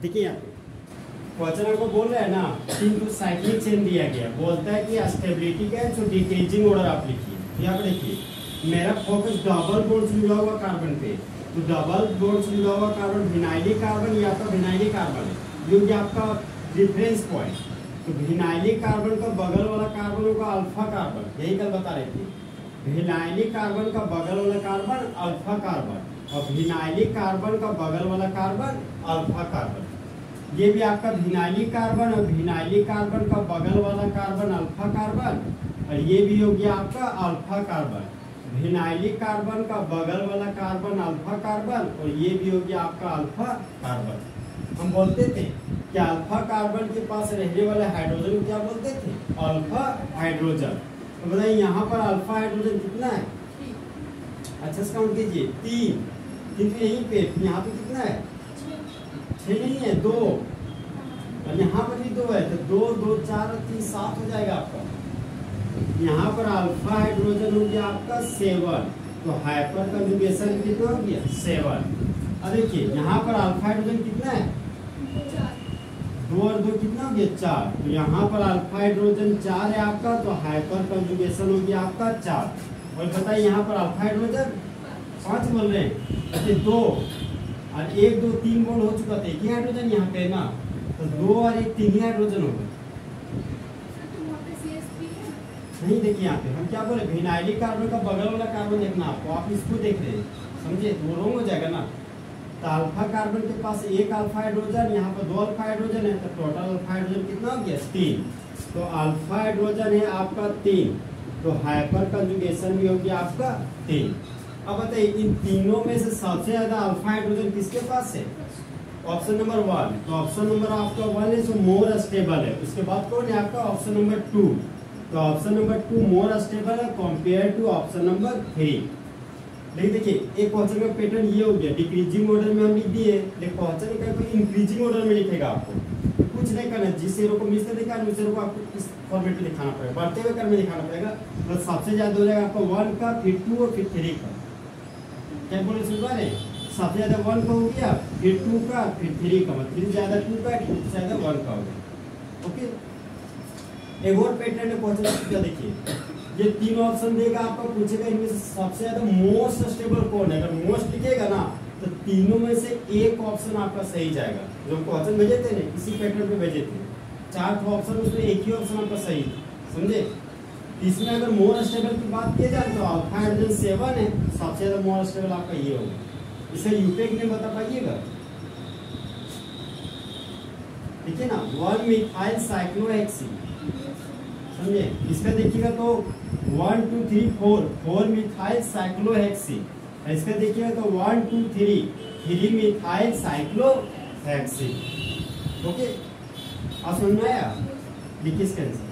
देखिए यहाँ पे क्वेश्चन आपको बोल रहा है ना, तीन तो साइक्लिक चेन दिया गया, बोलता है कि स्टेबिलिटी का जो डिक्रीजिंग ऑर्डर आप लिखिए। यहाँ पे देखिए मेरा फोकस डबल बॉन्ड जुड़ा हुआ कार्बन पे, तो डबल बॉन्ड जुड़ा हुआ कार्बन विनाइलिक कार्बन या तो विनाइलिक कार्बन है, जो कि आपका रिफरेंस पॉइंट। तो विनाइलिक कार्बन का बगल वाला कार्बन होगा अल्फा कार्बन, यही कल बता रहे थे। विनाइलिक कार्बन का बगल वाला कार्बन अल्फा कार्बन, और विनाइलिक कार्बन का बगल वाला कार्बन अल्फा कार्बन। ये भी आपका विनाइलिक कार्बन, और विनाइलिक कार्बन का बगल वाला कार्बन अल्फा कार्बन, और ये भी हो गया आपका अल्फा कार्बन। विनाइलिक कार्बन का बगल वाला कार्बन अल्फा कार्बन, और ये भी हो गया आपका अल्फा कार्बन। हम बोलते थे कि अल्फा कार्बन के पास रहने वाले हाइड्रोजन को क्या बोलते थे? Alpha hydrogen. तो बताइए यहाँ पर अल्फा हाइड्रोजन कितना है? अच्छा से काउंट कीजिए, 3, किंतु यहीं पे यहाँ पे कितना है? 6 नहीं है, 2, और यहाँ पर भी 2 है, तो 2, 2, 4 और 3 7 हो जाएगा आपका। यहाँ पर अल्फा हाइड्रोजन हो गया आपका 7, तो हाइपर कंजुगेशन कितना हो गया? 7। अब देखिए यहाँ पर अल्फा हाइड्रोजन कितना है? 2 और 2 कितना हो गया? 4। तो यहाँ पर अल्फा हाइड्रोजन 4 है आपका, तो हाइपर कंजुगेशन हो गया आपका 4। और बताइए यहाँ पर अल्फा हाइड्रोजन 5 बोल रहे हैं, अच्छा 2 और 1, 2, 3 बॉन्ड हो चुका था, एक ही हाइड्रोजन यहाँ पे ना, तो 2 और 1 3 ही हाइड्रोजन हो गए। नहीं देखिए यहाँ पे हम क्या बोले, विनाइलिक कार्बन का बगल वाला कार्बन देखना आपको, आप इसको देख रहे हैं, समझे? वो रॉन्ग हो जाएगा ना। तो अल्फा कार्बन के पास 1 अल्फा हाइड्रोजन, यहाँ पर 2 अल्फा हाइड्रोजन है, तो टोटल अल्फा हाइड्रोजन कितना हो गया? 3। तो अल्फा हाइड्रोजन है आपका 3, तो हाइपर कंजुगेशन भी हो गया आपका 3। अब बताइए इन तीनों में से सबसे ज्यादा अल्फा हाइड्रोजन किसके पास है? Option number 1। तो ऑप्शन नंबर आपका 1 है, जो मोर स्टेबल है। उसके बाद कौन है आपका? Option number 2। तो ऑप्शन नंबर 2 मोर स्टेबल है कंपेयर टू ऑप्शन नंबर 3। लेकिन देखिए एक क्वेश्चन का पैटर्न ये हो गया, डिक्रीजिंग ऑर्डर में हम लिख दिए, लेकिन क्वेश्चन का कोई इंक्रीजिंग ऑर्डर में लिखेगा आपको। कुछ नहीं करना, जिस एरो को मिस दिखा है उस एरो को आपको इस फॉर्मेट में दिखाना पड़ेगा, बढ़ते हुए क्रम में दिखाना पड़ेगा। तो सबसे ज्यादा हो जाएगा आपका 1 का, फिर 2 और फिर 3 का। क्या बोले सुन पा रहे? सबसे ज्यादा 1 का हो गया, फिर 2 का, फिर 3 का, मतलब फिर ज्यादा 2 का, फिर ज्यादा 1 का हो गया। ओके, एक और पैटर्न है क्वेश्चन का, देखिए ये 3 ऑप्शन देगा आपको, पूछेगा इनमें से सबसे ज्यादा मोस्ट स्टेबल कौन है। अगर मोस्ट लिखेगा ना तो तीनों में से एक ऑप्शन आपका सही जाएगा। जो क्वेश्चन भेजे थे ना इसी पैटर्न पे भेजे थे, 4 ऑप्शन, उसमें एक ही ऑप्शन आपका सही, समझे? इसमें अगर मोर स्टेबल की बात की जाए तो अल्फा हाइड्रोजन 7 है, सबसे ज्यादा मोर स्टेबल आपका ये होगा। इसे यूपेक में बता पाइएगा? ठीक है ना, 1 मिथाइल साइक्लोहेक्सी, समझे? इसका देखिएगा तो 1 2 3 4 मिथाइल साइक्लोहेक्सी। इसका देखिएगा तो 1 2 3 मिथाइल साइक्लोहेक्सी। ओके, आप समझ में आया? लिखिए इसका आंसर।